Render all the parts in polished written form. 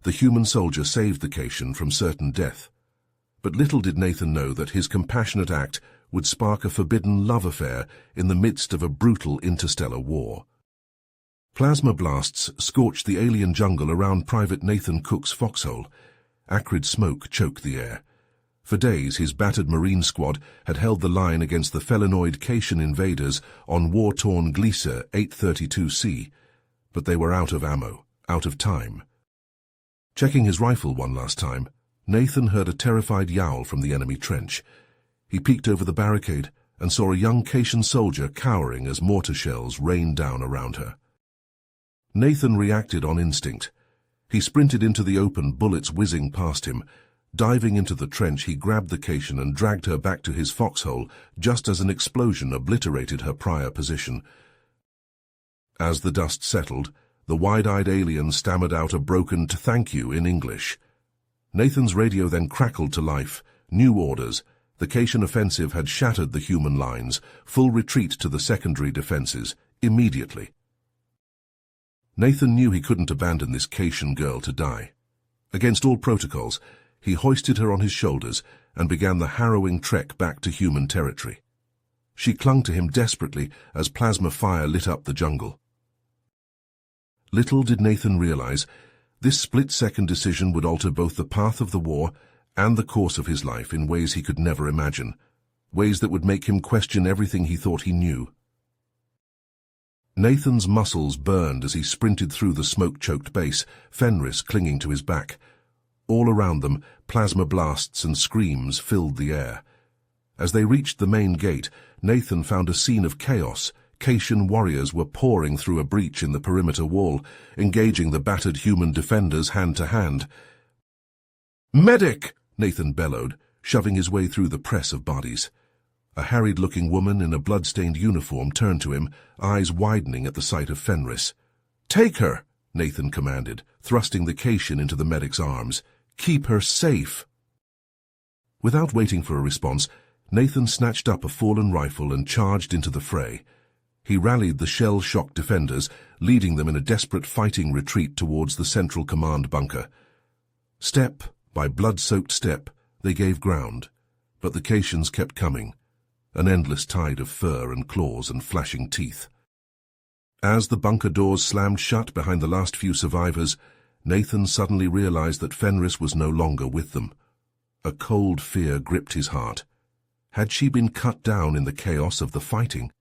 the human soldier saved the Cation from certain death. But little did Nathan know that his compassionate act would spark a forbidden love affair in the midst of a brutal interstellar war. Plasma blasts scorched the alien jungle around Private Nathan Cook's foxhole. Acrid smoke choked the air. For days, his battered Marine squad had held the line against the felinoid Cation invaders on war-torn Gleaser 832C, but they were out of ammo, out of time. Checking his rifle one last time, Nathan heard a terrified yowl from the enemy trench. He peeked over the barricade and saw a young Cation soldier cowering as mortar shells rained down around her. Nathan reacted on instinct. He sprinted into the open, bullets whizzing past him. Diving into the trench, he grabbed the Cation and dragged her back to his foxhole just as an explosion obliterated her prior position. As the dust settled, the wide-eyed alien stammered out a broken "thank you" in English. Nathan's radio then crackled to life. New orders. The Cation offensive had shattered the human lines. Full retreat to the secondary defenses, immediately. Nathan knew he couldn't abandon this Cation girl to die. Against all protocols, he hoisted her on his shoulders and began the harrowing trek back to human territory. She clung to him desperately as plasma fire lit up the jungle. Little did Nathan realize, this split-second decision would alter both the path of the war and the course of his life in ways he could never imagine, ways that would make him question everything he thought he knew. Nathan's muscles burned as he sprinted through the smoke-choked base, Fenris clinging to his back. All around them, plasma blasts and screams filled the air. As they reached the main gate, Nathan found a scene of chaos. Cation warriors were pouring through a breach in the perimeter wall, engaging the battered human defenders hand to hand. "Medic!" Nathan bellowed, shoving his way through the press of bodies. A harried-looking woman in a blood-stained uniform turned to him, eyes widening at the sight of Fenris. "Take her!" Nathan commanded, thrusting the Cation into the medic's arms. "Keep her safe!" Without waiting for a response, Nathan snatched up a fallen rifle and charged into the fray. He rallied the shell-shocked defenders, leading them in a desperate fighting retreat towards the central command bunker. Step by blood-soaked step, they gave ground, but the Cations kept coming, an endless tide of fur and claws and flashing teeth. As the bunker doors slammed shut behind the last few survivors, Nathan suddenly realized that Fenris was no longer with them. A cold fear gripped his heart. Had she been cut down in the chaos of the fighting?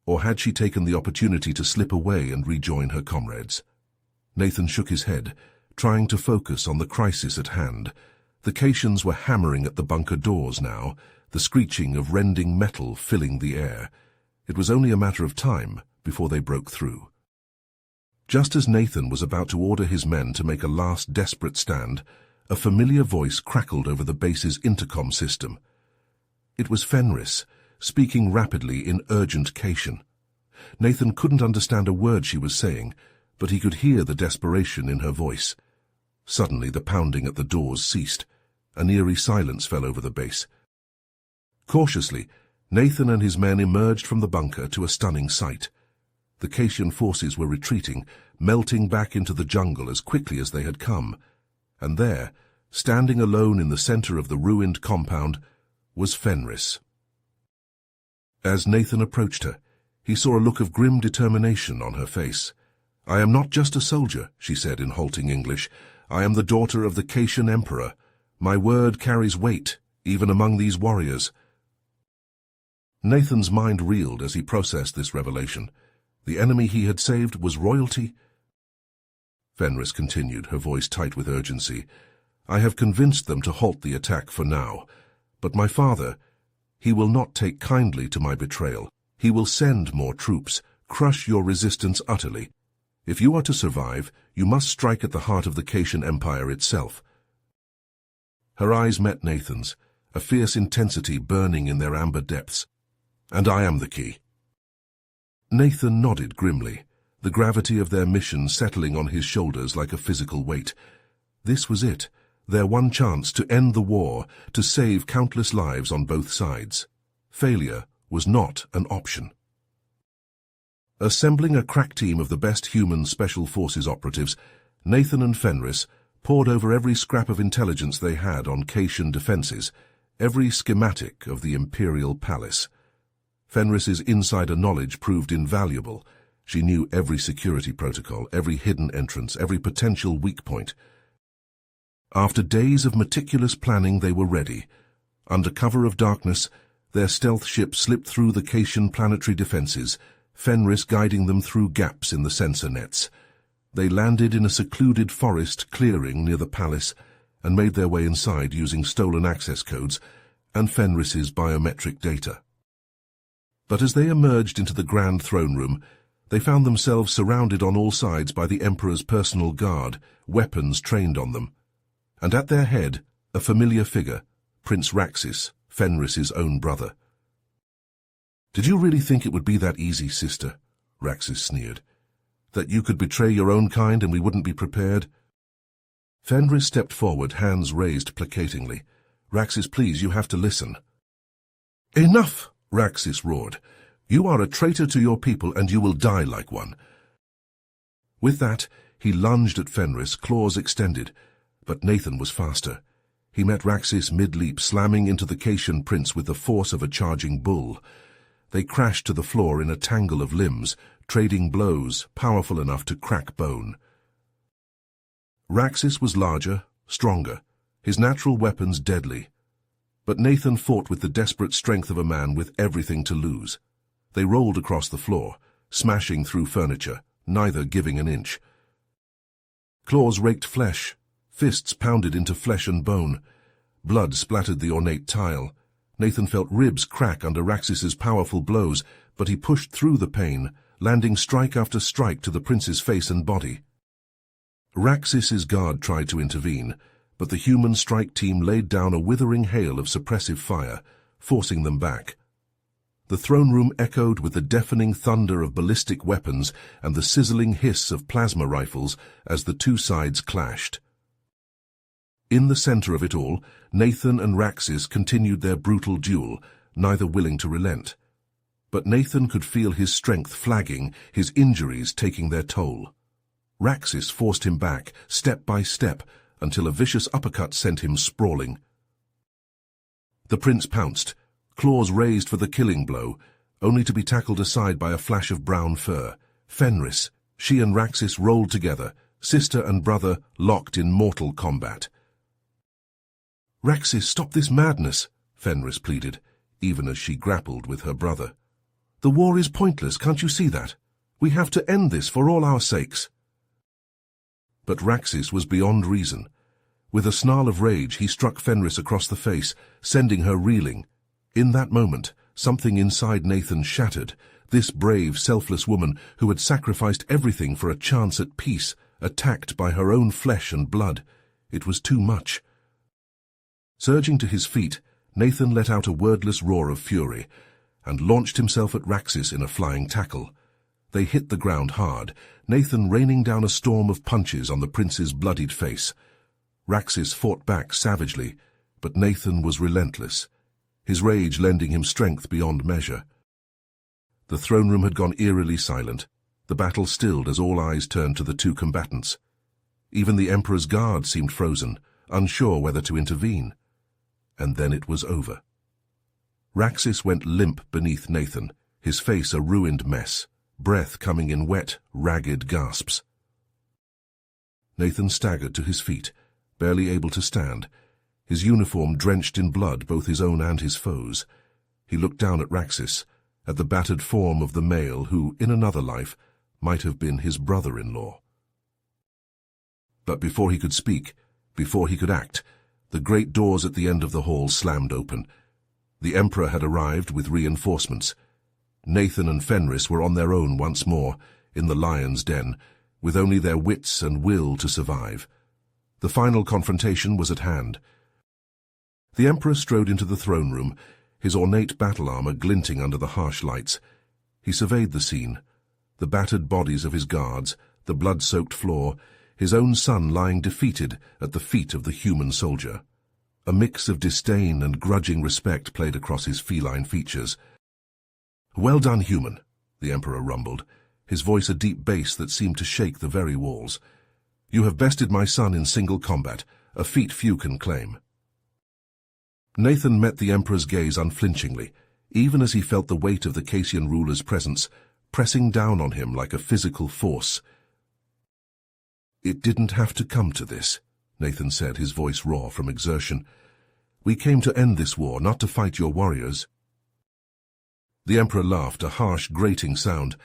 Or had she taken the opportunity to slip away and rejoin her comrades? Nathan shook his head, trying to focus on the crisis at hand. The Cations were hammering at the bunker doors now, the screeching of rending metal filling the air. It was only a matter of time before they broke through. Just as Nathan was about to order his men to make a last desperate stand, a familiar voice crackled over the base's intercom system. It was Fenris, speaking rapidly in urgent Cation. Nathan couldn't understand a word she was saying, but he could hear the desperation in her voice. Suddenly the pounding at the doors ceased. An eerie silence fell over the base. Cautiously, Nathan and his men emerged from the bunker to a stunning sight. The Cation forces were retreating, melting back into the jungle as quickly as they had come. And there, standing alone in the center of the ruined compound, was Fenris. As Nathan approached her, he saw a look of grim determination on her face. "I am not just a soldier," she said in halting English. "I am the daughter of the Cation Emperor. My word carries weight, even among these warriors." Nathan's mind reeled as he processed this revelation. The enemy he had saved was royalty. Fenris continued, her voice tight with urgency. "I have convinced them to halt the attack for now. But my father, he will not take kindly to my betrayal. He will send more troops, crush your resistance utterly. If you are to survive, you must strike at the heart of the Cation Empire itself." Her eyes met Nathan's, a fierce intensity burning in their amber depths. "And I am the key." Nathan nodded grimly, the gravity of their mission settling on his shoulders like a physical weight. This was it, their one chance to end the war, to save countless lives on both sides. Failure was not an option. Assembling a crack team of the best human special forces operatives, Nathan and Fenris pored over every scrap of intelligence they had on Caitian defenses, every schematic of the imperial palace. Fenris's insider knowledge proved invaluable. She knew every security protocol, every hidden entrance, every potential weak point. After days of meticulous planning, they were ready. Under cover of darkness, their stealth ship slipped through the Caitian planetary defenses, Fenris guiding them through gaps in the sensor nets. They landed in a secluded forest clearing near the palace and made their way inside using stolen access codes and Fenris's biometric data. But as they emerged into the grand throne room, they found themselves surrounded on all sides by the Emperor's personal guard, weapons trained on them. And at their head, a familiar figure, Prince Raxis, Fenris's own brother. "Did you really think it would be that easy, sister?" Raxis sneered. "That you could betray your own kind and we wouldn't be prepared?" Fenris stepped forward, hands raised placatingly. "Raxis, please, you have to listen." "Enough!" Raxis roared. "You are a traitor to your people and you will die like one." With that, he lunged at Fenris, claws extended, but Nathan was faster. He met Raxis mid-leap, slamming into the Caitian prince with the force of a charging bull. They crashed to the floor in a tangle of limbs, trading blows powerful enough to crack bone. Raxis was larger, stronger, his natural weapons deadly. But Nathan fought with the desperate strength of a man with everything to lose. They rolled across the floor, smashing through furniture, neither giving an inch. Claws raked flesh, fists pounded into flesh and bone. Blood splattered the ornate tile. Nathan felt ribs crack under Raxis's powerful blows, but he pushed through the pain, landing strike after strike to the prince's face and body. Raxis's guard tried to intervene, but the human strike team laid down a withering hail of suppressive fire, forcing them back. The throne room echoed with the deafening thunder of ballistic weapons and the sizzling hiss of plasma rifles as the two sides clashed. In the center of it all, Nathan and Raxis continued their brutal duel, neither willing to relent. But Nathan could feel his strength flagging, his injuries taking their toll. Raxis forced him back, step by step, until a vicious uppercut sent him sprawling. The prince pounced, claws raised for the killing blow, only to be tackled aside by a flash of brown fur. Fenris, she and Raxis rolled together, sister and brother locked in mortal combat. "Raxis, stop this madness," Fenris pleaded, even as she grappled with her brother. "The war is pointless, can't you see that? We have to end this for all our sakes." But Raxis was beyond reason. With a snarl of rage, he struck Fenris across the face, sending her reeling. In that moment, something inside Nathan shattered. This brave, selfless woman who had sacrificed everything for a chance at peace, attacked by her own flesh and blood. It was too much. Surging to his feet, Nathan let out a wordless roar of fury and launched himself at Raxis in a flying tackle. They hit the ground hard, Nathan raining down a storm of punches on the prince's bloodied face. Raxis fought back savagely, but Nathan was relentless, his rage lending him strength beyond measure. The throne room had gone eerily silent. The battle stilled as all eyes turned to the two combatants. Even the Emperor's guard seemed frozen, unsure whether to intervene. And then it was over. Raxis went limp beneath Nathan, his face a ruined mess, breath coming in wet, ragged gasps. Nathan staggered to his feet, barely able to stand, his uniform drenched in blood, both his own and his foes. He looked down at Raxis, at the battered form of the male who, in another life, might have been his brother-in-law. But before he could speak, before he could act, the great doors at the end of the hall slammed open. The Emperor had arrived with reinforcements. Nathan and Fenris were on their own once more, in the lion's den, with only their wits and will to survive. The final confrontation was at hand. The Emperor strode into the throne room, his ornate battle armor glinting under the harsh lights. He surveyed the scene, the battered bodies of his guards, the blood-soaked floor, his own son lying defeated at the feet of the human soldier. A mix of disdain and grudging respect played across his feline features. "Well done, human," the Emperor rumbled, his voice a deep bass that seemed to shake the very walls. You have bested my son in single combat, a feat few can claim. Nathan met the Emperor's gaze unflinchingly, even as he felt the weight of the Cassian ruler's presence pressing down on him like a physical force. It didn't have to come to this, Nathan said, his voice raw from exertion. We came to end this war, not to fight your warriors. The Emperor laughed, a harsh, grating sound.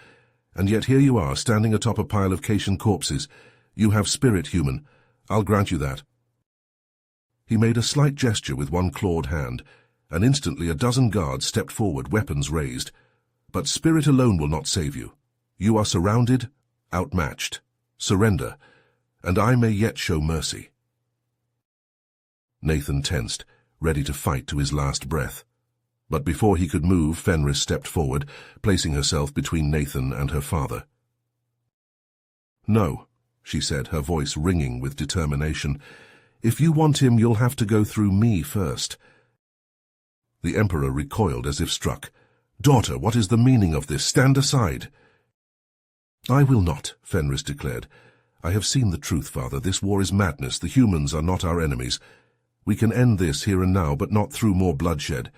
And yet here you are, standing atop a pile of Cassian corpses. You have spirit, human. I'll grant you that. He made a slight gesture with one clawed hand, and instantly a dozen guards stepped forward, weapons raised. But spirit alone will not save you. You are surrounded, outmatched. Surrender, and I may yet show mercy. Nathan tensed, ready to fight to his last breath. But before he could move, Fenris stepped forward, placing herself between Nathan and her father. No, she said, her voice ringing with determination. If you want him, you'll have to go through me first. The Emperor recoiled as if struck. Daughter, what is the meaning of this? Stand aside. I will not, Fenris declared. I have seen the truth, father. This war is madness. The humans are not our enemies. We can end this here and now, but not through more bloodshed.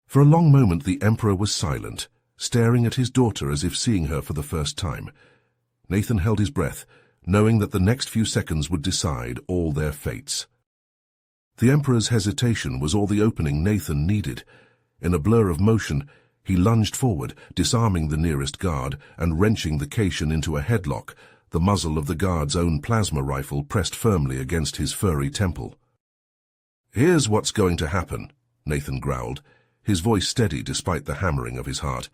For a long moment the Emperor was silent, staring at his daughter as if seeing her for the first time. Nathan held his breath, knowing that the next few seconds would decide all their fates. The Emperor's hesitation was all the opening Nathan needed. In a blur of motion, he lunged forward, disarming the nearest guard and wrenching the Cassian into a headlock, the muzzle of the guard's own plasma rifle pressed firmly against his furry temple. Here's what's going to happen, Nathan growled, his voice steady despite the hammering of his heart.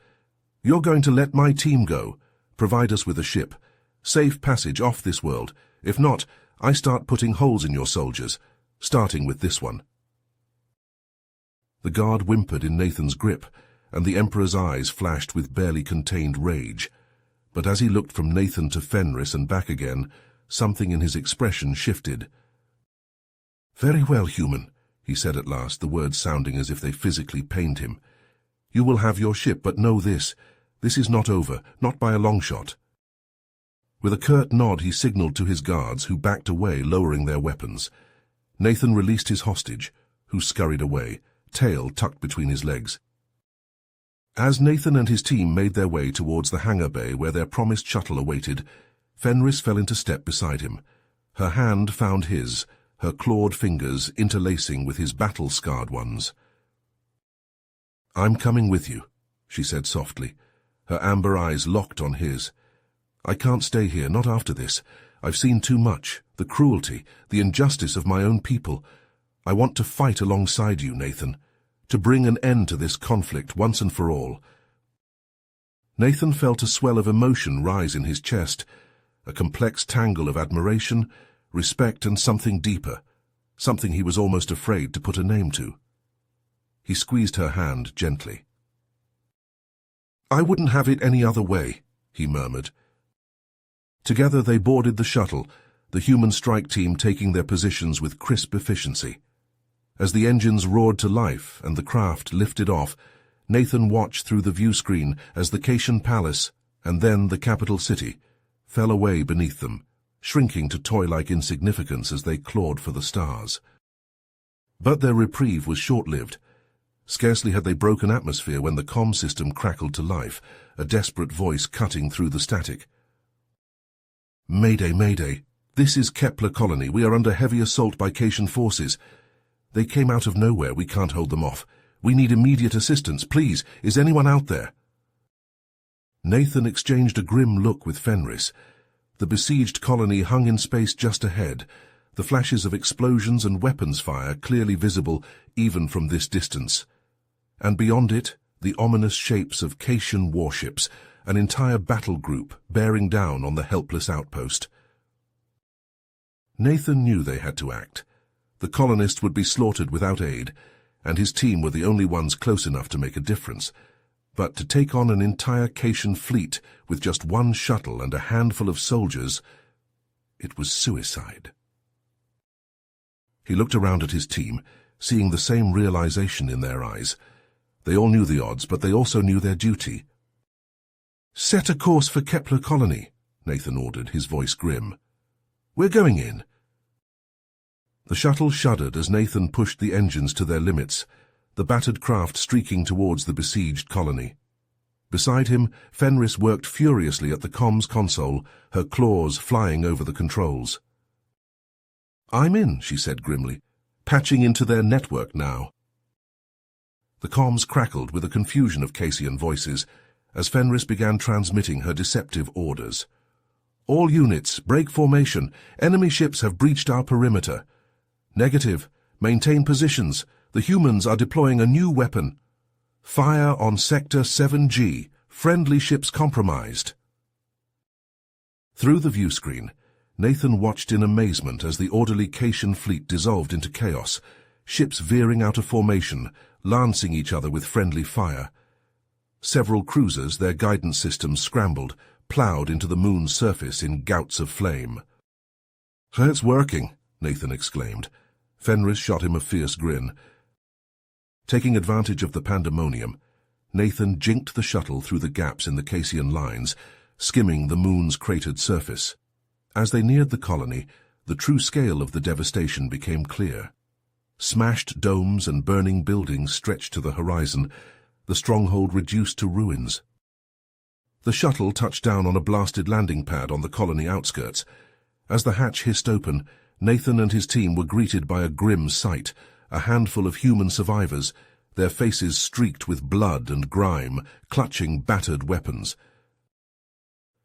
You're going to let my team go, provide us with a ship, safe passage off this world. If not, I start putting holes in your soldiers, starting with this one. The guard whimpered in Nathan's grip, and the Emperor's eyes flashed with barely contained rage. But as he looked from Nathan to Fenris and back again, something in his expression shifted. Very well, human, he said at last, the words sounding as if they physically pained him. You will have your ship, but know this. This is not over, not by a long shot. With a curt nod he signaled to his guards, who backed away, lowering their weapons. Nathan released his hostage, who scurried away, tail tucked between his legs. As Nathan and his team made their way towards the hangar bay where their promised shuttle awaited, Fenris fell into step beside him. Her hand found his, her clawed fingers interlacing with his battle-scarred ones. I'm coming with you, she said softly, her amber eyes locked on his. I can't stay here, not after this. I've seen too much, the cruelty, the injustice of my own people. I want to fight alongside you, Nathan, to bring an end to this conflict once and for all. Nathan felt a swell of emotion rise in his chest, a complex tangle of admiration, respect and something deeper, something he was almost afraid to put a name to. He squeezed her hand gently. I wouldn't have it any other way, he murmured. Together they boarded the shuttle, the human strike team taking their positions with crisp efficiency. As the engines roared to life and the craft lifted off, Nathan watched through the view screen as the Cassian palace, and then the capital city, fell away beneath them, shrinking to toy-like insignificance as they clawed for the stars. But their reprieve was short-lived. Scarcely had they broken atmosphere when the comm system crackled to life, a desperate voice cutting through the static. Mayday, Mayday. This is Kepler Colony. We are under heavy assault by Cassian forces. They came out of nowhere. We can't hold them off. We need immediate assistance. Please, is anyone out there? Nathan exchanged a grim look with Fenris. The besieged colony hung in space just ahead, the flashes of explosions and weapons fire clearly visible even from this distance. And beyond it, the ominous shapes of Cassian warships, an entire battle group bearing down on the helpless outpost. Nathan knew they had to act. The colonists would be slaughtered without aid, and his team were the only ones close enough to make a difference. But to take on an entire Cassian fleet with just one shuttle and a handful of soldiers, it was suicide. He looked around at his team, seeing the same realization in their eyes. They all knew the odds, but they also knew their duty. Set a course for Kepler Colony, Nathan ordered, his voice grim. We're going in. The shuttle shuddered as Nathan pushed the engines to their limits, the battered craft streaking towards the besieged colony. Beside him, Fenris worked furiously at the comms console, her claws flying over the controls. "I'm in," she said grimly, "patching into their network now." The comms crackled with a confusion of Cassian voices as Fenris began transmitting her deceptive orders. "All units, break formation. Enemy ships have breached our perimeter. Negative. Maintain positions. The humans are deploying a new weapon. Fire on Sector 7G. Friendly ships compromised." Through the viewscreen, Nathan watched in amazement as the orderly Cassian fleet dissolved into chaos, ships veering out of formation, lancing each other with friendly fire. Several cruisers, their guidance systems scrambled, ploughed into the moon's surface in gouts of flame. "So it's working," Nathan exclaimed. Fenris shot him a fierce grin. Taking advantage of the pandemonium, Nathan jinked the shuttle through the gaps in the Cassian lines, skimming the moon's cratered surface. As they neared the colony, the true scale of the devastation became clear. Smashed domes and burning buildings stretched to the horizon, the stronghold reduced to ruins. The shuttle touched down on a blasted landing pad on the colony outskirts. As the hatch hissed open, Nathan and his team were greeted by a grim sight, a handful of human survivors, their faces streaked with blood and grime, clutching battered weapons.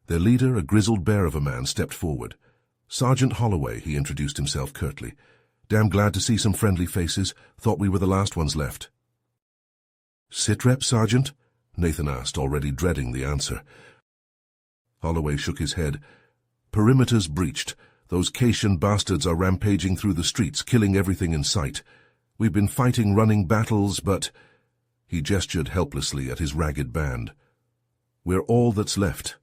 Their leader, a grizzled bear of a man, stepped forward. "Sergeant Holloway," he introduced himself curtly. "Damn glad to see some friendly faces. Thought we were the last ones left." "Sit rep, Sergeant?" Nathan asked, already dreading the answer. Holloway shook his head. "Perimeters breached. Those Cassian bastards are rampaging through the streets, killing everything in sight. We've been fighting running battles, but—" He gestured helplessly at his ragged band. "We're all that's left."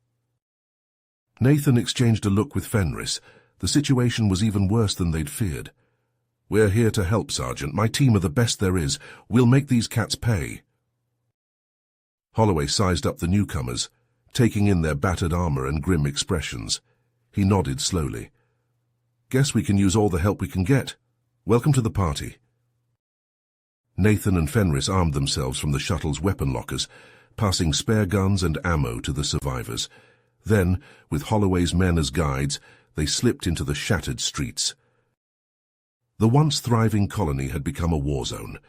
Nathan exchanged a look with Fenris. The situation was even worse than they'd feared. "We're here to help, Sergeant. My team are the best there is. We'll make these cats pay." Holloway sized up the newcomers, taking in their battered armor and grim expressions. He nodded slowly. "Guess we can use all the help we can get. Welcome to the party." Nathan and Fenris armed themselves from the shuttle's weapon lockers, passing spare guns and ammo to the survivors. Then, with Holloway's men as guides, they slipped into the shattered streets. The once thriving colony had become a war zone,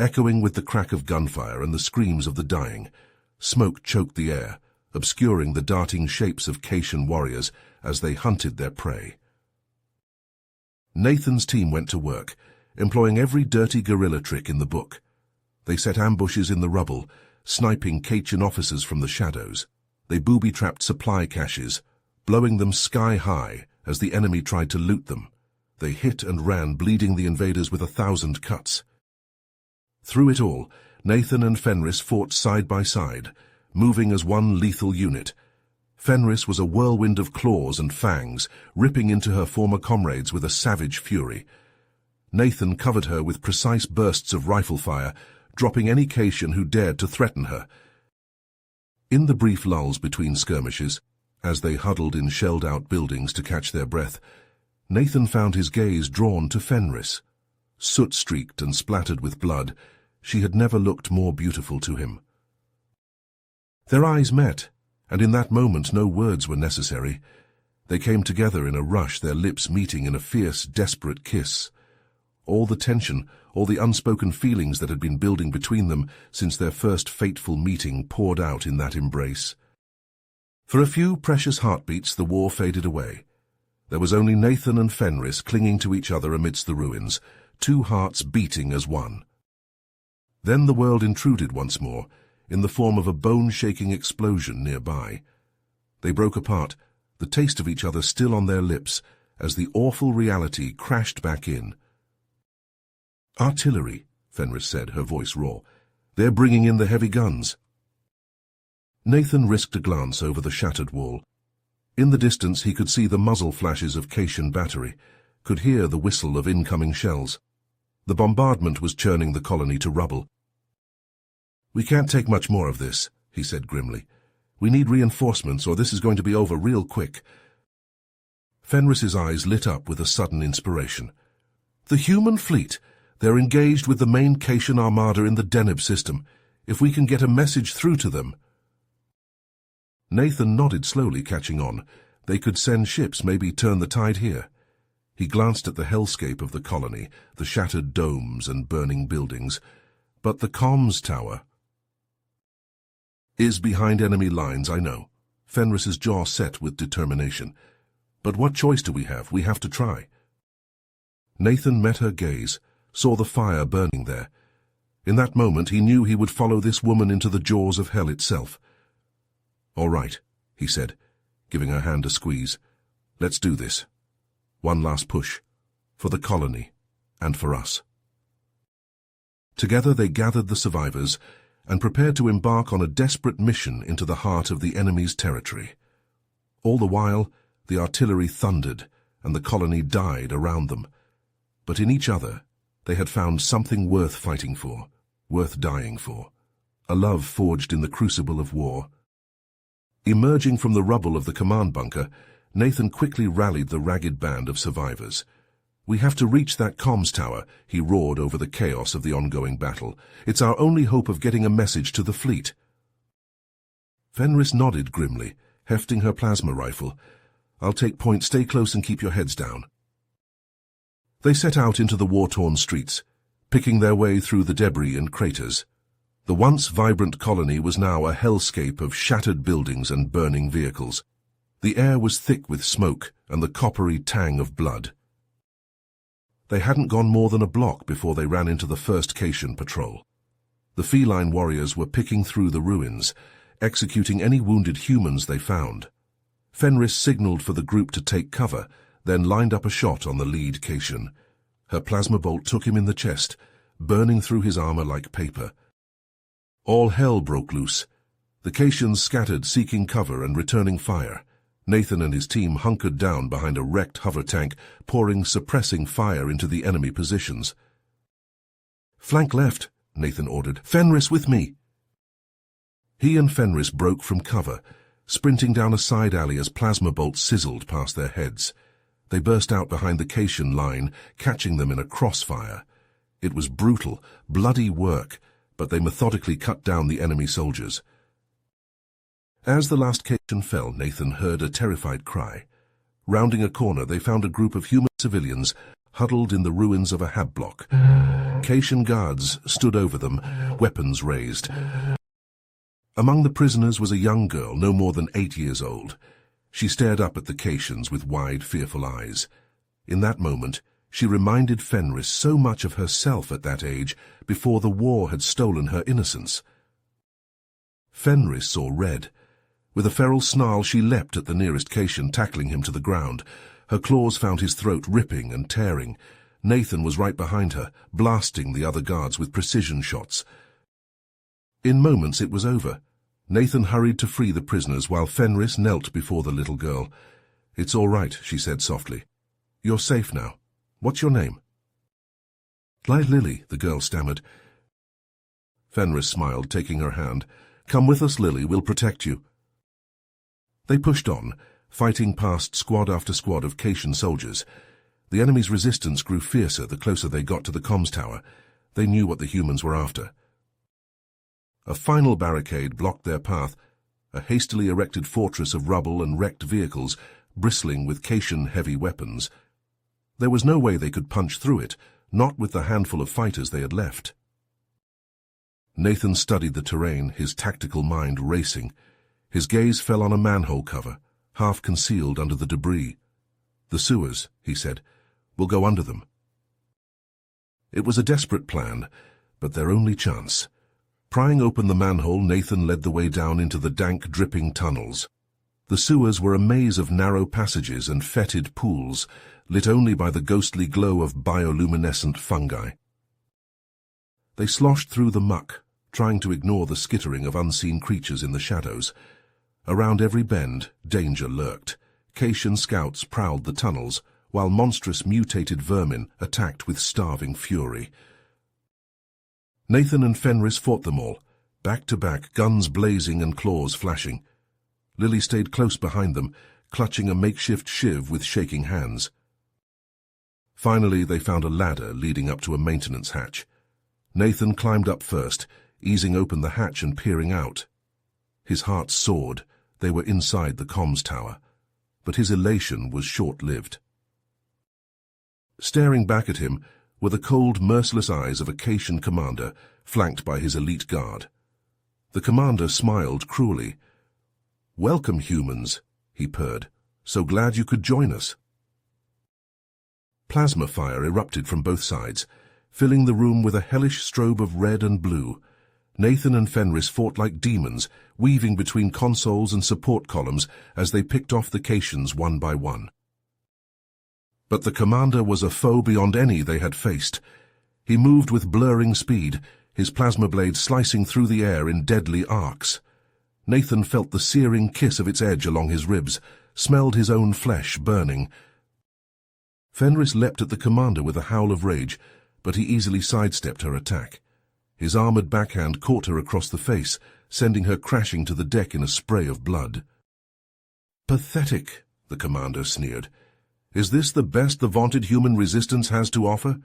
echoing with the crack of gunfire and the screams of the dying. Smoke choked the air, obscuring the darting shapes of Cassian warriors as they hunted their prey. Nathan's team went to work, employing every dirty guerrilla trick in the book. They set ambushes in the rubble, sniping Cassian officers from the shadows. They booby-trapped supply caches, blowing them sky-high as the enemy tried to loot them. They hit and ran, bleeding the invaders with 1,000 cuts. Through it all, Nathan and Fenris fought side by side, moving as one lethal unit. Fenris was a whirlwind of claws and fangs, ripping into her former comrades with a savage fury. Nathan covered her with precise bursts of rifle fire, dropping any Cassian who dared to threaten her. In the brief lulls between skirmishes, as they huddled in shelled-out buildings to catch their breath, Nathan found his gaze drawn to Fenris. Soot-streaked and splattered with blood, she had never looked more beautiful to him. Their eyes met, and in that moment no words were necessary. They came together in a rush, their lips meeting in a fierce, desperate kiss. All the tension, all the unspoken feelings that had been building between them since their first fateful meeting poured out in that embrace. For a few precious heartbeats the war faded away. There was only Nathan and Fenris clinging to each other amidst the ruins, two hearts beating as one. Then the world intruded once more, in the form of a bone-shaking explosion nearby. They broke apart, the taste of each other still on their lips, as the awful reality crashed back in. "Artillery," Fenris said, her voice raw. "They're bringing in the heavy guns." Nathan risked a glance over the shattered wall. In the distance he could see the muzzle flashes of Cassian battery, could hear the whistle of incoming shells. The bombardment was churning the colony to rubble. "We can't take much more of this," he said grimly. "We need reinforcements, or this is going to be over real quick." Fenris's eyes lit up with a sudden inspiration. The human fleet! They're engaged with the main Cation armada in the Deneb system. If we can get a message through to them... Nathan nodded slowly, catching on. They could send ships, maybe turn the tide here. He glanced at the hellscape of the colony, the shattered domes and burning buildings. But the comms tower is behind enemy lines, I know. Fenris's jaw set with determination. But what choice do we have? We have to try. Nathan met her gaze, saw the fire burning there. In that moment he knew he would follow this woman into the jaws of hell itself. All right, he said, giving her hand a squeeze. Let's do this. One last push. For the colony, and for us. Together they gathered the survivors and prepared to embark on a desperate mission into the heart of the enemy's territory. All the while, the artillery thundered and the colony died around them. But in each other, they had found something worth fighting for, worth dying for. A love forged in the crucible of war. Emerging from the rubble of the command bunker, Nathan quickly rallied the ragged band of survivors. We have to reach that comms tower, he roared over the chaos of the ongoing battle. It's our only hope of getting a message to the fleet. Fenris nodded grimly, hefting her plasma rifle. I'll take point, stay close and keep your heads down. They set out into the war-torn streets, picking their way through the debris and craters. The once vibrant colony was now a hellscape of shattered buildings and burning vehicles. The air was thick with smoke and the coppery tang of blood. They hadn't gone more than a block before they ran into the first Cation patrol. The feline warriors were picking through the ruins, executing any wounded humans they found. Fenris signaled for the group to take cover, then lined up a shot on the lead Cation. Her plasma bolt took him in the chest, burning through his armor like paper. All hell broke loose. The Cations scattered, seeking cover and returning fire. Nathan and his team hunkered down behind a wrecked hover tank, pouring suppressing fire into the enemy positions. Flank left, Nathan ordered. Fenris with me. He and Fenris broke from cover, sprinting down a side alley as plasma bolts sizzled past their heads. They burst out behind the Cation line, catching them in a crossfire. It was brutal, bloody work, but they methodically cut down the enemy soldiers. As the last Cation fell, Nathan heard a terrified cry. Rounding a corner, they found a group of human civilians huddled in the ruins of a hab block. Cation guards stood over them, weapons raised. Among the prisoners was a young girl, no more than 8 years old. She stared up at the Cations with wide, fearful eyes. In that moment, she reminded Fenris so much of herself at that age, before the war had stolen her innocence. Fenris saw red. With a feral snarl, she leapt at the nearest Cation, tackling him to the ground. Her claws found his throat, ripping and tearing. Nathan was right behind her, blasting the other guards with precision shots. In moments it was over. Nathan hurried to free the prisoners while Fenris knelt before the little girl. It's all right, she said softly. You're safe now. What's your name? Lily, the girl stammered. Fenris smiled, taking her hand. Come with us, Lily, we'll protect you. They pushed on, fighting past squad after squad of Cation soldiers. The enemy's resistance grew fiercer the closer they got to the comms tower. They knew what the humans were after. A final barricade blocked their path, a hastily erected fortress of rubble and wrecked vehicles, bristling with Cation heavy weapons. There was no way they could punch through it, not with the handful of fighters they had left. Nathan studied the terrain, his tactical mind racing. His gaze fell on a manhole cover, half concealed under the debris. The sewers, he said. We'll go under them. It was a desperate plan, but their only chance. Prying open the manhole, Nathan led the way down into the dank, dripping tunnels. The sewers were a maze of narrow passages and fetid pools, lit only by the ghostly glow of bioluminescent fungi. They sloshed through the muck, trying to ignore the skittering of unseen creatures in the shadows. Around every bend, danger lurked. Cation scouts prowled the tunnels, while monstrous mutated vermin attacked with starving fury. Nathan and Fenris fought them all, back to back, guns blazing and claws flashing. Lily stayed close behind them, clutching a makeshift shiv with shaking hands. Finally, they found a ladder leading up to a maintenance hatch. Nathan climbed up first, easing open the hatch and peering out. His heart soared. They were inside the comms tower. But his elation was short-lived. Staring back at him were the cold, merciless eyes of a Caitian commander, flanked by his elite guard. The commander smiled cruelly. "Welcome, humans," he purred. "So glad you could join us." Plasma fire erupted from both sides, filling the room with a hellish strobe of red and blue. Nathan and Fenris fought like demons, weaving between consoles and support columns as they picked off the Caitians one by one. But the commander was a foe beyond any they had faced. He moved with blurring speed, his plasma blade slicing through the air in deadly arcs. Nathan felt the searing kiss of its edge along his ribs, smelled his own flesh burning. Fenris leapt at the commander with a howl of rage, but he easily sidestepped her attack. His armored backhand caught her across the face, sending her crashing to the deck in a spray of blood. "Pathetic," the commander sneered. "Is this the best the vaunted human resistance has to offer?"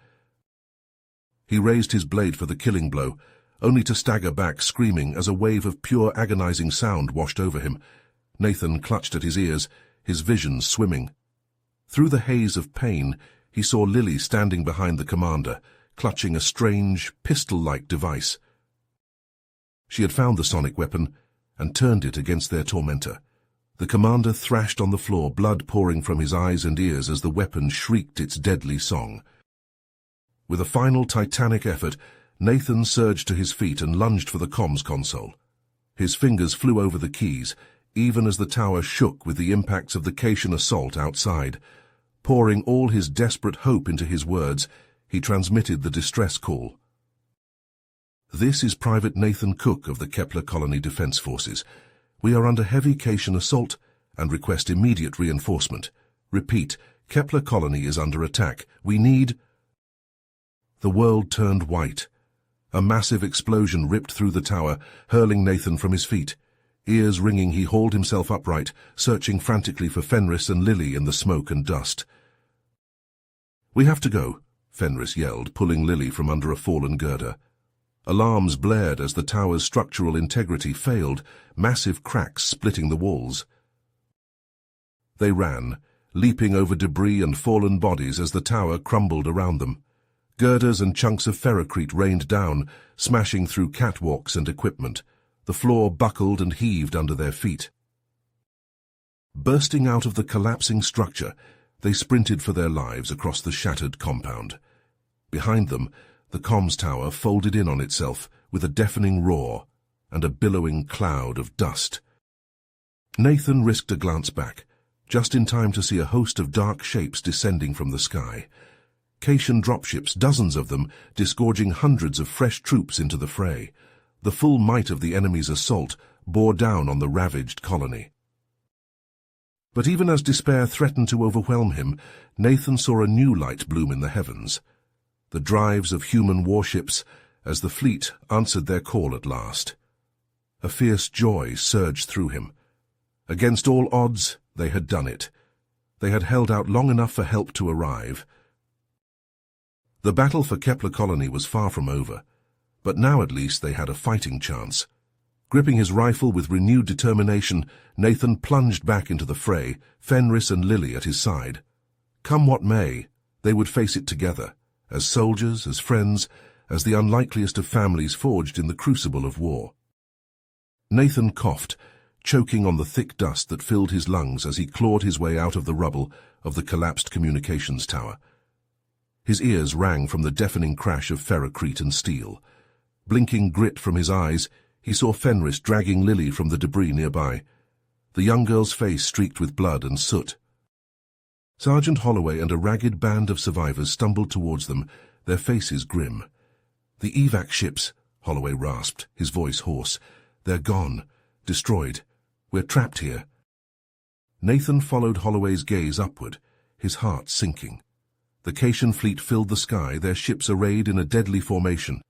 He raised his blade for the killing blow, only to stagger back screaming as a wave of pure agonizing sound washed over him. Nathan clutched at his ears, his vision swimming. Through the haze of pain, he saw Lily standing behind the commander, clutching a strange, pistol-like device. She had found the sonic weapon and turned it against their tormentor. The commander thrashed on the floor, blood pouring from his eyes and ears as the weapon shrieked its deadly song. With a final titanic effort, Nathan surged to his feet and lunged for the comms console. His fingers flew over the keys, even as the tower shook with the impacts of the Caitian assault outside. Pouring all his desperate hope into his words, he transmitted the distress call. "This is Private Nathan Cook of the Kepler Colony Defense Forces. We are under heavy Caitian assault and request immediate reinforcement. Repeat, Kepler Colony is under attack. We need—" The world turned white. A massive explosion ripped through the tower, hurling Nathan from his feet. Ears ringing, he hauled himself upright, searching frantically for Fenris and Lily in the smoke and dust. "We have to go," Fenris yelled, pulling Lily from under a fallen girder. Alarms blared as the tower's structural integrity failed, massive cracks splitting the walls. They ran, leaping over debris and fallen bodies as the tower crumbled around them. Girders and chunks of ferrocrete rained down, smashing through catwalks and equipment. The floor buckled and heaved under their feet. Bursting out of the collapsing structure, they sprinted for their lives across the shattered compound. Behind them, the comms tower folded in on itself with a deafening roar and a billowing cloud of dust. Nathan risked a glance back, just in time to see a host of dark shapes descending from the sky. Caitian dropships, dozens of them, disgorging hundreds of fresh troops into the fray. The full might of the enemy's assault bore down on the ravaged colony. But even as despair threatened to overwhelm him, Nathan saw a new light bloom in the heavens. The drives of human warships, as the fleet answered their call at last. A fierce joy surged through him. Against all odds, they had done it. They had held out long enough for help to arrive. The battle for Kepler Colony was far from over, but now at least they had a fighting chance. Gripping his rifle with renewed determination, Nathan plunged back into the fray, Fenris and Lily at his side. Come what may, they would face it together, as soldiers, as friends, as the unlikeliest of families forged in the crucible of war. Nathan coughed, choking on the thick dust that filled his lungs as he clawed his way out of the rubble of the collapsed communications tower. His ears rang from the deafening crash of ferrocrete and steel. Blinking grit from his eyes, he saw Fenris dragging Lily from the debris nearby. The young girl's face streaked with blood and soot. Sergeant Holloway and a ragged band of survivors stumbled towards them, their faces grim. "The evac ships," Holloway rasped, his voice hoarse. "They're gone. Destroyed. We're trapped here." Nathan followed Holloway's gaze upward, his heart sinking. The Caitian fleet filled the sky, their ships arrayed in a deadly formation.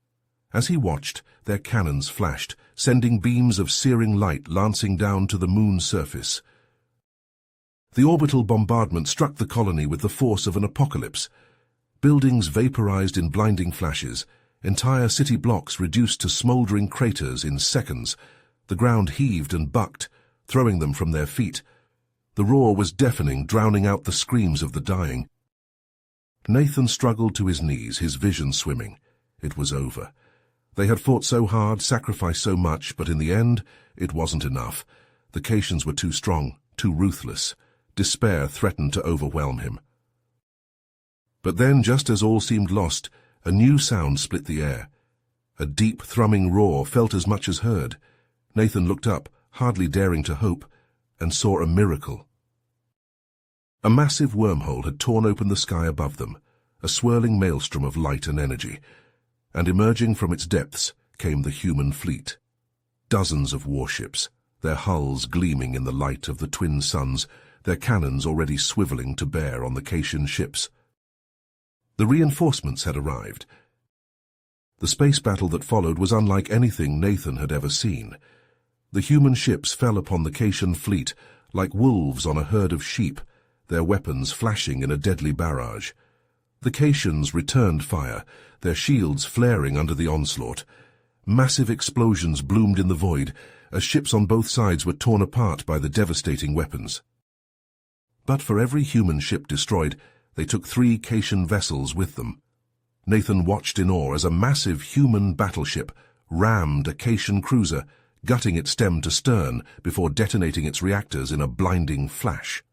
As he watched, their cannons flashed, sending beams of searing light lancing down to the moon's surface. The orbital bombardment struck the colony with the force of an apocalypse. Buildings vaporized in blinding flashes, entire city blocks reduced to smoldering craters in seconds. The ground heaved and bucked, throwing them from their feet. The roar was deafening, drowning out the screams of the dying. Nathan struggled to his knees, his vision swimming. It was over. They had fought so hard, sacrificed so much, but in the end, it wasn't enough. The Caitians were too strong, too ruthless. Despair threatened to overwhelm him. But then, just as all seemed lost, a new sound split the air. A deep, thrumming roar, felt as much as heard. Nathan looked up, hardly daring to hope, and saw a miracle. A massive wormhole had torn open the sky above them, a swirling maelstrom of light and energy, and emerging from its depths came the human fleet. Dozens of warships, their hulls gleaming in the light of the twin suns, their cannons already swiveling to bear on the Caitian ships. The reinforcements had arrived. The space battle that followed was unlike anything Nathan had ever seen. The human ships fell upon the Caitian fleet like wolves on a herd of sheep, their weapons flashing in a deadly barrage. The Caitians returned fire, their shields flaring under the onslaught. Massive explosions bloomed in the void, as ships on both sides were torn apart by the devastating weapons. But for every human ship destroyed, they took 3 Caitian vessels with them. Nathan watched in awe as a massive human battleship rammed a Caitian cruiser, gutting its stem to stern before detonating its reactors in a blinding flash.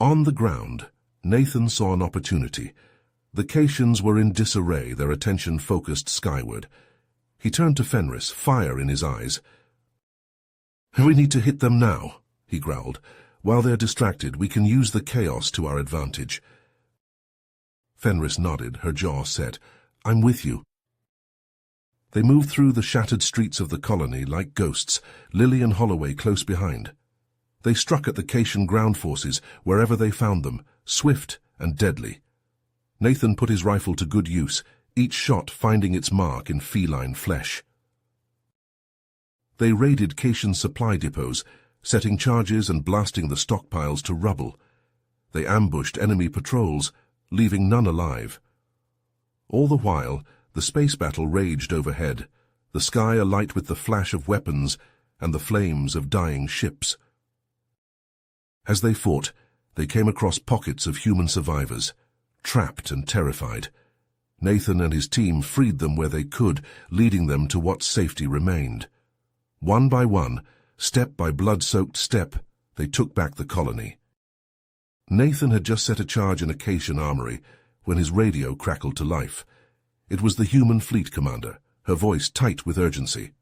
On the ground, Nathan saw an opportunity. The Caitians were in disarray, their attention focused skyward. He turned to Fenris, fire in his eyes. "We need to hit them now," he growled. "While they're distracted, we can use the chaos to our advantage." Fenris nodded, her jaw set. "I'm with you." They moved through the shattered streets of the colony like ghosts, Lily and Holloway close behind. They struck at the Caitian ground forces wherever they found them, swift and deadly. Nathan put his rifle to good use, each shot finding its mark in feline flesh. They raided Caitian supply depots, setting charges and blasting the stockpiles to rubble. They ambushed enemy patrols, leaving none alive. All the while, the space battle raged overhead, the sky alight with the flash of weapons and the flames of dying ships. As they fought, they came across pockets of human survivors, trapped and terrified. Nathan and his team freed them where they could, leading them to what safety remained. One by one, step by blood-soaked step, they took back the colony. Nathan had just set a charge in a Caitian armory when his radio crackled to life. It was the human fleet commander, her voice tight with urgency.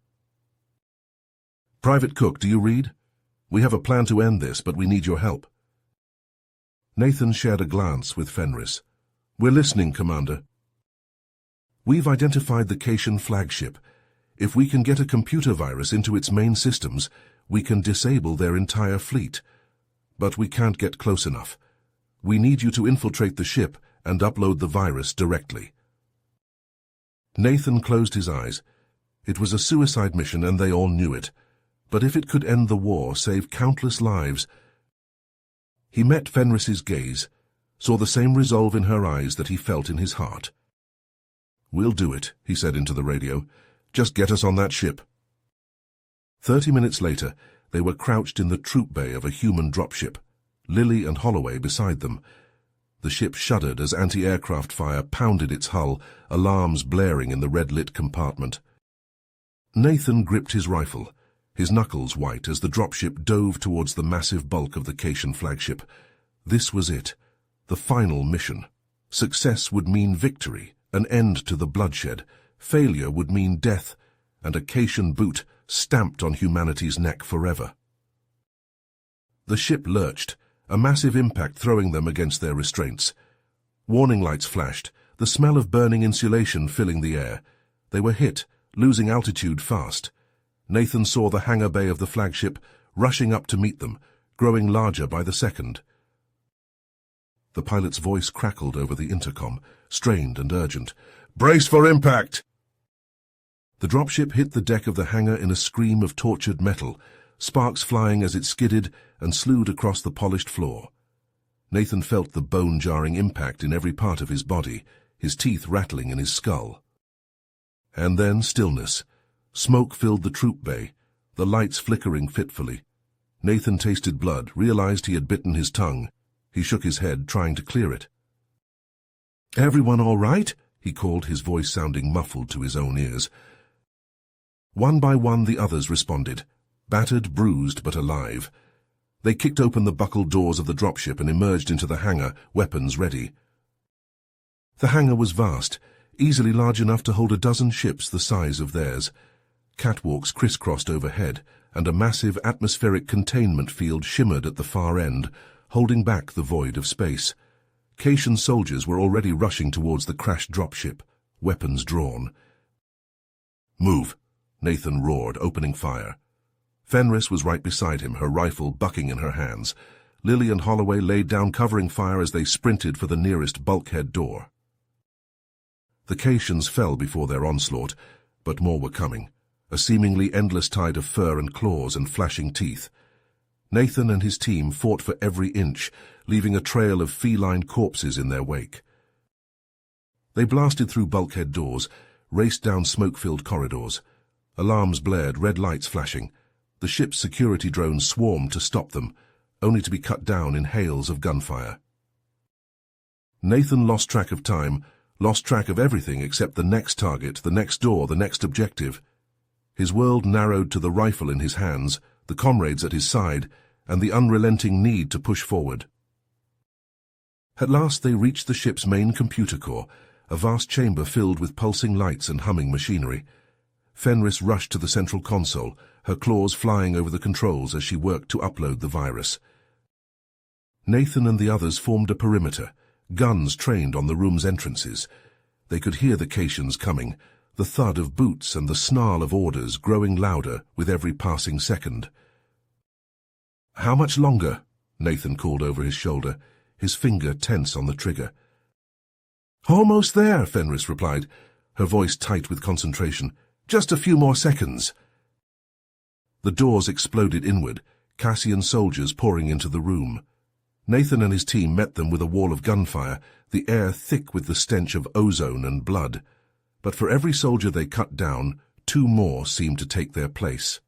"Private Cook, do you read? We have a plan to end this, but we need your help." Nathan shared a glance with Fenris. "We're listening, Commander." "We've identified the Caitian flagship. If we can get a computer virus into its main systems, we can disable their entire fleet. But we can't get close enough. We need you to infiltrate the ship and upload the virus directly." Nathan closed his eyes. It was a suicide mission and they all knew it. But if it could end the war, save countless lives... He met Fenris's gaze, saw the same resolve in her eyes that he felt in his heart. "We'll do it," he said into the radio. "Just get us on that ship." 30 minutes later, they were crouched in the troop bay of a human dropship, Lily and Holloway beside them. The ship shuddered as anti-aircraft fire pounded its hull, alarms blaring in the red-lit compartment. Nathan gripped his rifle, his knuckles white as the dropship dove towards the massive bulk of the Caitian flagship. This was it, the final mission. Success would mean victory, an end to the bloodshed. Failure would mean death, and a Caitian boot stamped on humanity's neck forever. The ship lurched, a massive impact throwing them against their restraints. Warning lights flashed, the smell of burning insulation filling the air. They were hit, losing altitude fast. Nathan saw the hangar bay of the flagship rushing up to meet them, growing larger by the second. The pilot's voice crackled over the intercom, strained and urgent. "Brace for impact!" The dropship hit the deck of the hangar in a scream of tortured metal, sparks flying as it skidded and slewed across the polished floor. Nathan felt the bone-jarring impact in every part of his body, his teeth rattling in his skull. And then stillness. Smoke filled the troop bay, the lights flickering fitfully. Nathan tasted blood, realized he had bitten his tongue. He shook his head, trying to clear it. "Everyone all right?" he called, his voice sounding muffled to his own ears. One by one the others responded, battered, bruised, but alive. They kicked open the buckled doors of the dropship and emerged into the hangar, weapons ready. The hangar was vast, easily large enough to hold a dozen ships the size of theirs. Catwalks crisscrossed overhead, and a massive atmospheric containment field shimmered at the far end, holding back the void of space. Cation soldiers were already rushing towards the crashed dropship, weapons drawn. "Move," Nathan roared, opening fire. Fenris was right beside him, her rifle bucking in her hands. Lily and Holloway laid down covering fire as they sprinted for the nearest bulkhead door. The Cations fell before their onslaught, but more were coming, a seemingly endless tide of fur and claws and flashing teeth. Nathan and his team fought for every inch, leaving a trail of feline corpses in their wake. They blasted through bulkhead doors, raced down smoke-filled corridors. Alarms blared, red lights flashing. The ship's security drones swarmed to stop them, only to be cut down in hails of gunfire. Nathan lost track of time, lost track of everything except the next target, the next door, the next objective. His world narrowed to the rifle in his hands, the comrades at his side, and the unrelenting need to push forward. At last they reached the ship's main computer core, a vast chamber filled with pulsing lights and humming machinery. Fenris rushed to the central console, her claws flying over the controls as she worked to upload the virus. Nathan and the others formed a perimeter, guns trained on the room's entrances. They could hear the Cations coming, the thud of boots and the snarl of orders growing louder with every passing second. "How much longer?" Nathan called over his shoulder, his finger tense on the trigger. "Almost there," Fenris replied, her voice tight with concentration. "Just a few more seconds." The doors exploded inward, Cassian soldiers pouring into the room. Nathan and his team met them with a wall of gunfire, the air thick with the stench of ozone and blood. But for every soldier they cut down, 2 more seemed to take their place.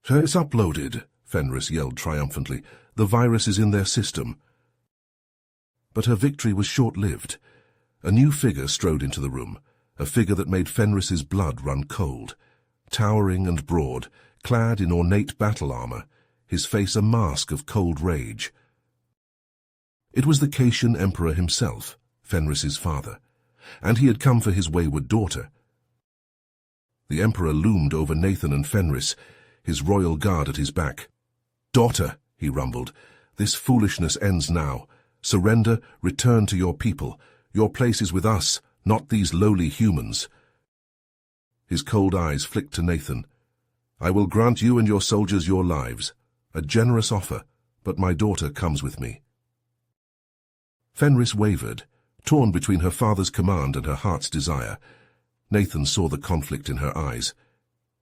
"It's uploaded," Fenris yelled triumphantly. "The virus is in their system." But her victory was short-lived. A new figure strode into the room, a figure that made Fenris's blood run cold. Towering and broad, clad in ornate battle armor, his face a mask of cold rage. It was the Cation Emperor himself, Fenris's father, and he had come for his wayward daughter. The Emperor loomed over Nathan and Fenris, his royal guard at his back. "Daughter," he rumbled, "this foolishness ends now. Surrender, return to your people. Your place is with us, not these lowly humans." His cold eyes flicked to Nathan. "I will grant you and your soldiers your lives. A generous offer, but my daughter comes with me." Fenris wavered, torn between her father's command and her heart's desire. Nathan saw the conflict in her eyes.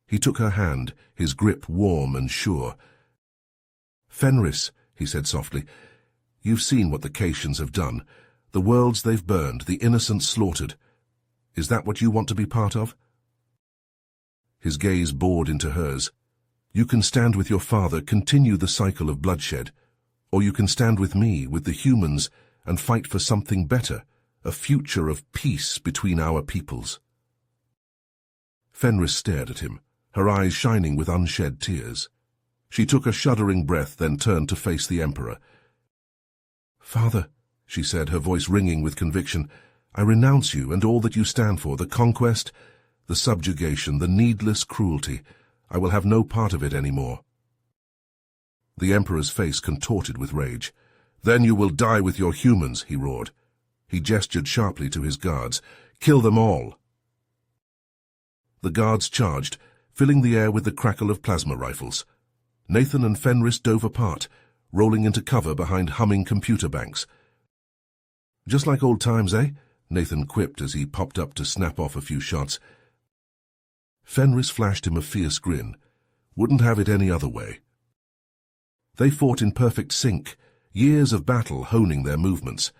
He took her hand, his grip warm and sure. "Fenris," he said softly, "you've seen what the Cations have done, the worlds they've burned, the innocents slaughtered. Is that what you want to be part of?" His gaze bored into hers. "You can stand with your father, continue the cycle of bloodshed, or you can stand with me, with the humans, and fight for something better, a future of peace between our peoples." Fenris stared at him, her eyes shining with unshed tears. She took a shuddering breath, then turned to face the Emperor. "Father," she said, her voice ringing with conviction, "I renounce you and all that you stand for, the conquest, the subjugation, the needless cruelty. I will have no part of it anymore." The Emperor's face contorted with rage. "Then you will die with your humans," he roared. He gestured sharply to his guards. "Kill them all." The guards charged, filling the air with the crackle of plasma rifles. Nathan and Fenris dove apart, rolling into cover behind humming computer banks. "Just like old times, eh?" Nathan quipped as he popped up to snap off a few shots. Fenris flashed him a fierce grin. Wouldn't have it any other way. They fought in perfect sync, years of battle honing their movements.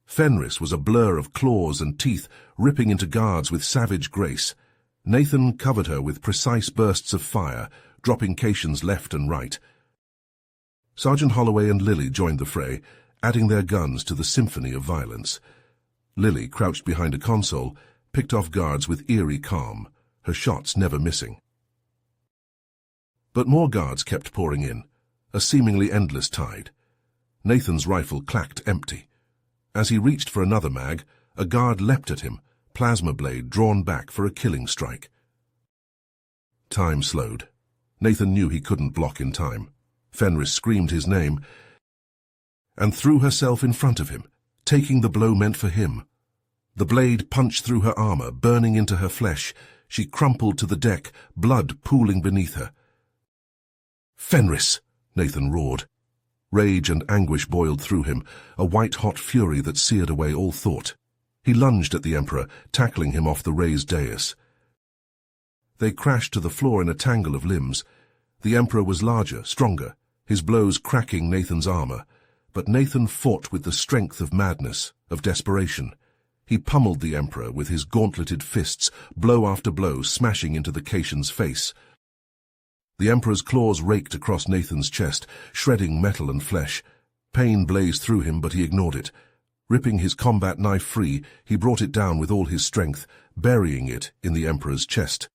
Fenris was a blur of claws and teeth, ripping into guards with savage grace. Nathan covered her with precise bursts of fire, dropping cations left and right. Sergeant Holloway and Lily joined the fray, adding their guns to the symphony of violence. Lily, crouched behind a console, picked off guards with eerie calm, her shots never missing. But more guards kept pouring in, a seemingly endless tide. Nathan's rifle clacked empty. As he reached for another mag, a guard leapt at him, plasma blade drawn back for a killing strike. Time slowed. Nathan knew he couldn't block in time. Fenris screamed his name and threw herself in front of him, taking the blow meant for him. The blade punched through her armor, burning into her flesh. She crumpled to the deck, blood pooling beneath her. "Fenris!" Nathan roared. Rage and anguish boiled through him, a white-hot fury that seared away all thought. He lunged at the Emperor, tackling him off the raised dais. They crashed to the floor in a tangle of limbs. The Emperor was larger, stronger, his blows cracking Nathan's armor. But Nathan fought with the strength of madness, of desperation. He pummeled the Emperor with his gauntleted fists, blow after blow smashing into the Caitian's face. The Emperor's claws raked across Nathan's chest, shredding metal and flesh. Pain blazed through him, but he ignored it. Ripping his combat knife free, he brought it down with all his strength, burying it in the Emperor's chest.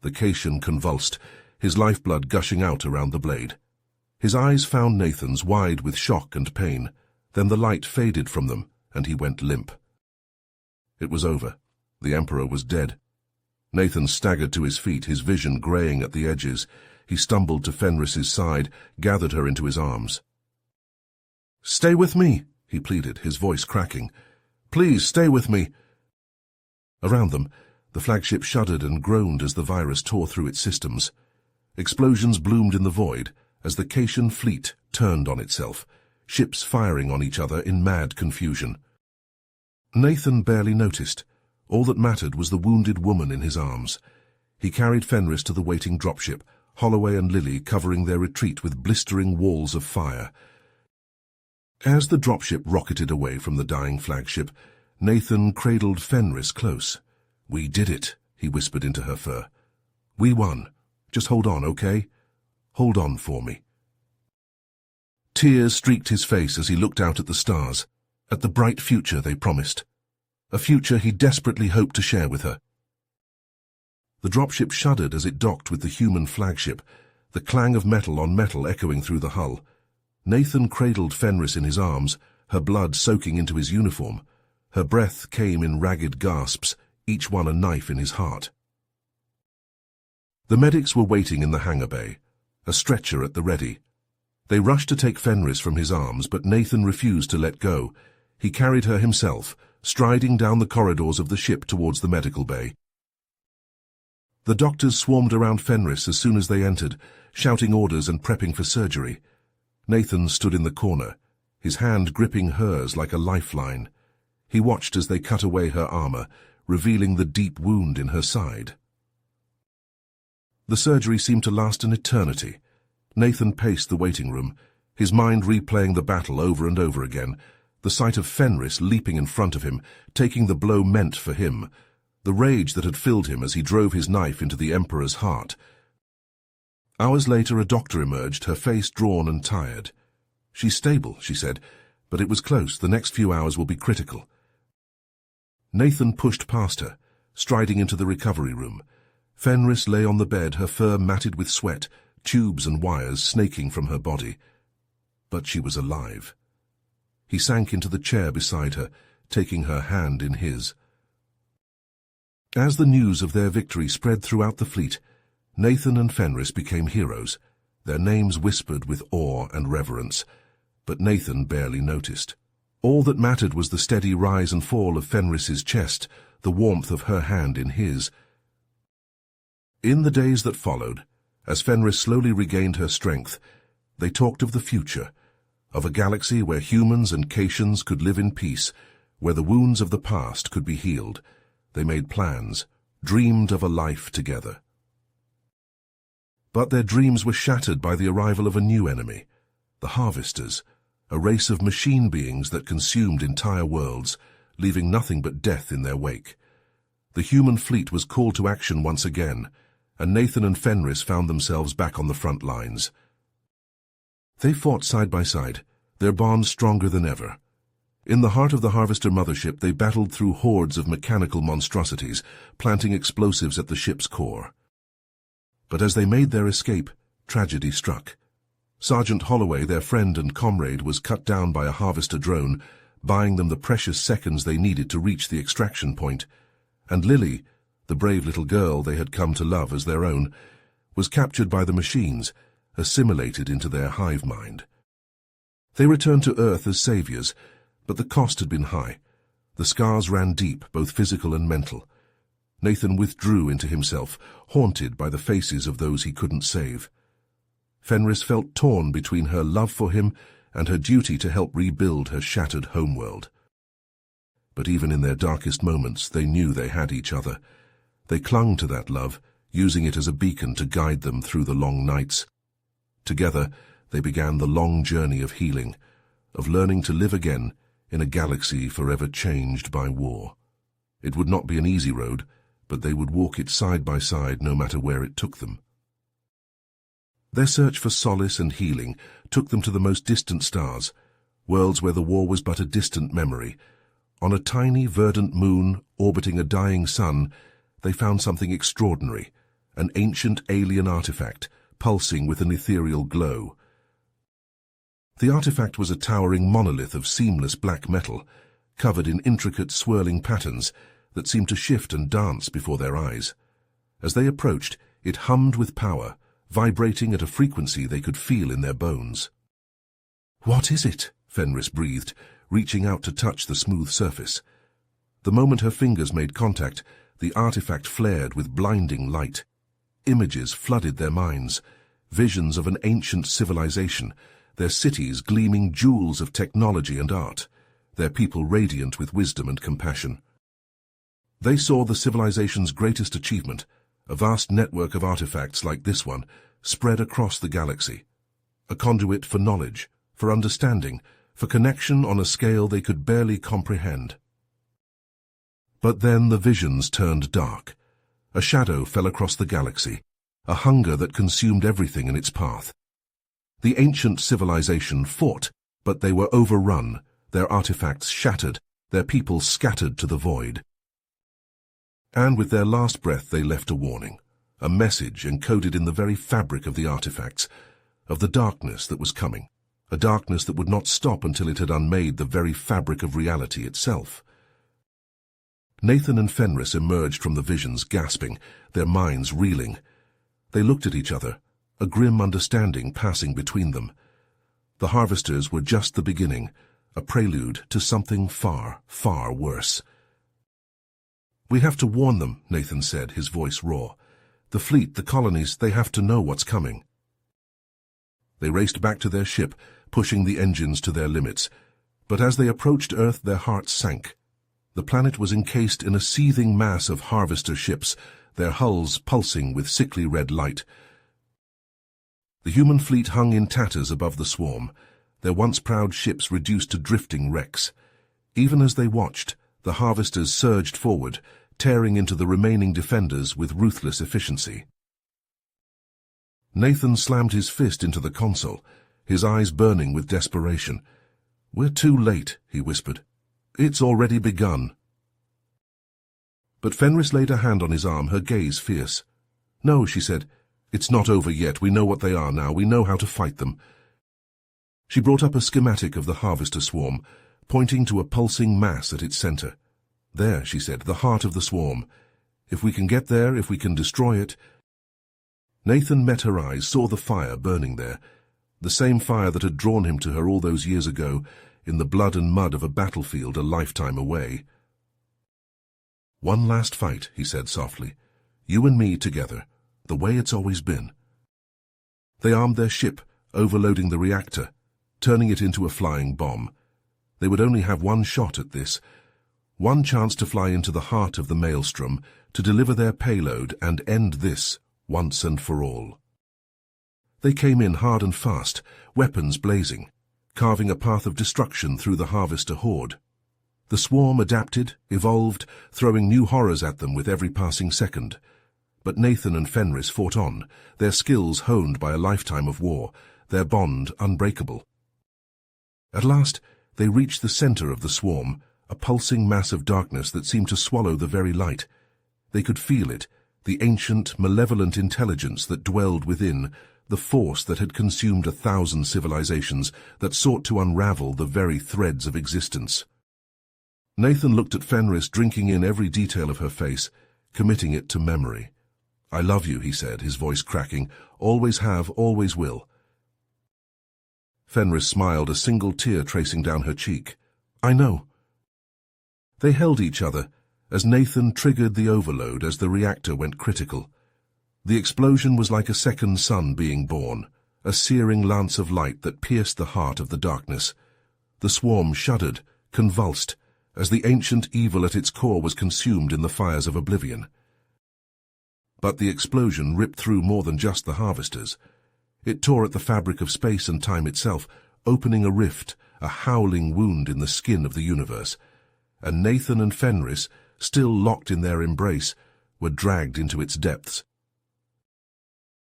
The Caitian convulsed, his lifeblood gushing out around the blade. His eyes found Nathan's, wide with shock and pain. Then the light faded from them, and he went limp. It was over. The Emperor was dead. Nathan staggered to his feet, his vision greying at the edges. He stumbled to Fenris's side, gathered her into his arms. "Stay with me," he pleaded, his voice cracking. "Please, stay with me." Around them, the flagship shuddered and groaned as the virus tore through its systems. Explosions bloomed in the void as the Caitian fleet turned on itself, ships firing on each other in mad confusion. Nathan barely noticed. All that mattered was the wounded woman in his arms. He carried Fenris to the waiting dropship, Holloway and Lily covering their retreat with blistering walls of fire. As the dropship rocketed away from the dying flagship, Nathan cradled Fenris close. "We did it," he whispered into her fur. "We won. Just hold on, okay? Hold on for me." Tears streaked his face as he looked out at the stars, at the bright future they promised. A future he desperately hoped to share with her. The dropship shuddered as it docked with the human flagship, the clang of metal on metal echoing through the hull. Nathan cradled Fenris in his arms, her blood soaking into his uniform. Her breath came in ragged gasps, each one a knife in his heart. The medics were waiting in the hangar bay, a stretcher at the ready. They rushed to take Fenris from his arms, but Nathan refused to let go. He carried her himself, striding down the corridors of the ship towards the medical bay. The doctors swarmed around Fenris as soon as they entered, shouting orders and prepping for surgery. Nathan stood in the corner, his hand gripping hers like a lifeline. He watched as they cut away her armor, revealing the deep wound in her side. The surgery seemed to last an eternity. Nathan paced the waiting room, his mind replaying the battle over and over again. The sight of Fenris leaping in front of him, taking the blow meant for him, the rage that had filled him as he drove his knife into the Emperor's heart. Hours later, a doctor emerged, her face drawn and tired. "She's stable," she said, "but it was close. The next few hours will be critical." Nathan pushed past her, striding into the recovery room. Fenris lay on the bed, her fur matted with sweat, tubes and wires snaking from her body. But she was alive. He sank into the chair beside her, taking her hand in his. As the news of their victory spread throughout the fleet, Nathan and Fenris became heroes, their names whispered with awe and reverence. But Nathan barely noticed. All that mattered was the steady rise and fall of Fenris's chest, the warmth of her hand in his. In the days that followed, as Fenris slowly regained her strength, they talked of the future, of a galaxy where humans and Caitians could live in peace, where the wounds of the past could be healed. They made plans, dreamed of a life together. But their dreams were shattered by the arrival of a new enemy, the Harvesters, a race of machine beings that consumed entire worlds, leaving nothing but death in their wake. The human fleet was called to action once again, and Nathan and Fenris found themselves back on the front lines. They fought side by side, their bond stronger than ever. In the heart of the Harvester mothership, they battled through hordes of mechanical monstrosities, planting explosives at the ship's core. But as they made their escape, tragedy struck. Sergeant Holloway, their friend and comrade, was cut down by a Harvester drone, buying them the precious seconds they needed to reach the extraction point. And Lily, the brave little girl they had come to love as their own, was captured by the machines, assimilated into their hive mind. They returned to Earth as saviors, but the cost had been high. The scars ran deep, both physical and mental. Nathan withdrew into himself, haunted by the faces of those he couldn't save. Fenris felt torn between her love for him and her duty to help rebuild her shattered homeworld. But even in their darkest moments, they knew they had each other. They clung to that love, using it as a beacon to guide them through the long nights. Together, they began the long journey of healing, of learning to live again in a galaxy forever changed by war. It would not be an easy road, but they would walk it side by side no matter where it took them. Their search for solace and healing took them to the most distant stars, worlds where the war was but a distant memory. On a tiny, verdant moon orbiting a dying sun, they found something extraordinary, an ancient alien artifact, pulsing with an ethereal glow. The artifact was a towering monolith of seamless black metal, covered in intricate swirling patterns that seemed to shift and dance before their eyes. As they approached, it hummed with power, vibrating at a frequency they could feel in their bones. "What is it?" Fenris breathed, reaching out to touch the smooth surface. The moment her fingers made contact, the artifact flared with blinding light. Images flooded their minds, visions of an ancient civilization, their cities gleaming jewels of technology and art, their people radiant with wisdom and compassion. They saw the civilization's greatest achievement, a vast network of artifacts like this one, spread across the galaxy. A conduit for knowledge, for understanding, for connection on a scale they could barely comprehend. But then the visions turned dark. A shadow fell across the galaxy, a hunger that consumed everything in its path. The ancient civilization fought, but they were overrun, their artifacts shattered, their people scattered to the void. And with their last breath they left a warning, a message encoded in the very fabric of the artifacts, of the darkness that was coming, a darkness that would not stop until it had unmade the very fabric of reality itself. Nathan and Fenris emerged from the visions gasping, their minds reeling. They looked at each other, a grim understanding passing between them. The Harvesters were just the beginning, a prelude to something far, far worse. "We have to warn them," Nathan said, his voice raw. "The fleet, the colonies, they have to know what's coming." They raced back to their ship, pushing the engines to their limits. But as they approached Earth, their hearts sank. The planet was encased in a seething mass of Harvester ships, their hulls pulsing with sickly red light. The human fleet hung in tatters above the swarm, their once proud ships reduced to drifting wrecks. Even as they watched, the Harvesters surged forward, tearing into the remaining defenders with ruthless efficiency. Nathan slammed his fist into the console, his eyes burning with desperation. "We're too late," he whispered. "It's already begun." But Fenris laid a hand on his arm, her gaze fierce. "No," she said. "It's not over yet. We know what they are now. We know how to fight them." She brought up a schematic of the Harvester swarm, pointing to a pulsing mass at its center. "There," she said, "the heart of the swarm. If we can get there, if we can destroy it—" Nathan met her eyes, saw the fire burning there, the same fire that had drawn him to her all those years ago, in the blood and mud of a battlefield a lifetime away. "One last fight," he said softly. "You and me together, the way it's always been." They armed their ship, overloading the reactor, turning it into a flying bomb. They would only have one shot at this, one chance to fly into the heart of the maelstrom, to deliver their payload and end this once and for all. They came in hard and fast, weapons blazing, carving a path of destruction through the harvester horde. The swarm adapted, evolved, throwing new horrors at them with every passing second. But Nathan and Fenris fought on, their skills honed by a lifetime of war, their bond unbreakable. At last, they reached the center of the swarm, a pulsing mass of darkness that seemed to swallow the very light. They could feel it, the ancient, malevolent intelligence that dwelled within, the force that had consumed 1,000 civilizations, that sought to unravel the very threads of existence. Nathan looked at Fenris, drinking in every detail of her face, committing it to memory. "I love you," he said, his voice cracking. "Always have, always will." Fenris smiled, a single tear tracing down her cheek. "I know." They held each other as Nathan triggered the overload as the reactor went critical. The explosion was like a second sun being born, a searing lance of light that pierced the heart of the darkness. The swarm shuddered, convulsed, as the ancient evil at its core was consumed in the fires of oblivion. But the explosion ripped through more than just the harvesters. It tore at the fabric of space and time itself, opening a rift, a howling wound in the skin of the universe. And Nathan and Fenris, still locked in their embrace, were dragged into its depths.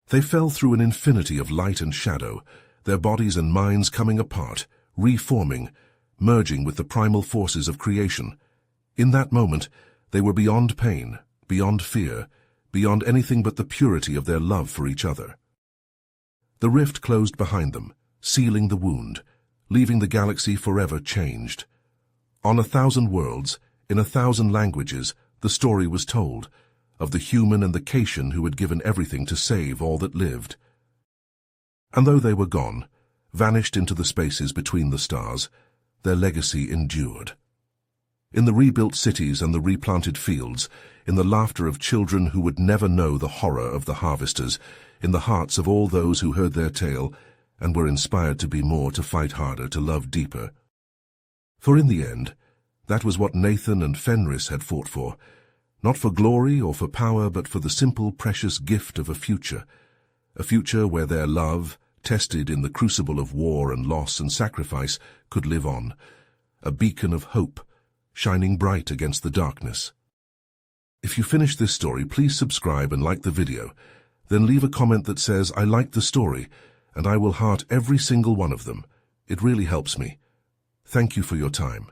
They fell through an infinity of light and shadow, their bodies and minds coming apart, reforming, merging with the primal forces of creation. In that moment, they were beyond pain, beyond fear, beyond anything but the purity of their love for each other. The rift closed behind them, sealing the wound, leaving the galaxy forever changed. On 1,000 worlds, in 1,000 languages, the story was told, of the human and the Caitian who had given everything to save all that lived. And though they were gone, vanished into the spaces between the stars, their legacy endured. In the rebuilt cities and the replanted fields, in the laughter of children who would never know the horror of the harvesters, in the hearts of all those who heard their tale and were inspired to be more, to fight harder, to love deeper. For in the end, that was what Nathan and Fenris had fought for, not for glory or for power, but for the simple, precious gift of a future where their love, tested in the crucible of war and loss and sacrifice, could live on, a beacon of hope, shining bright against the darkness. If you finished this story, please subscribe and like the video, then leave a comment that says, "I liked the story," and I will heart every single one of them. It really helps me. Thank you for your time.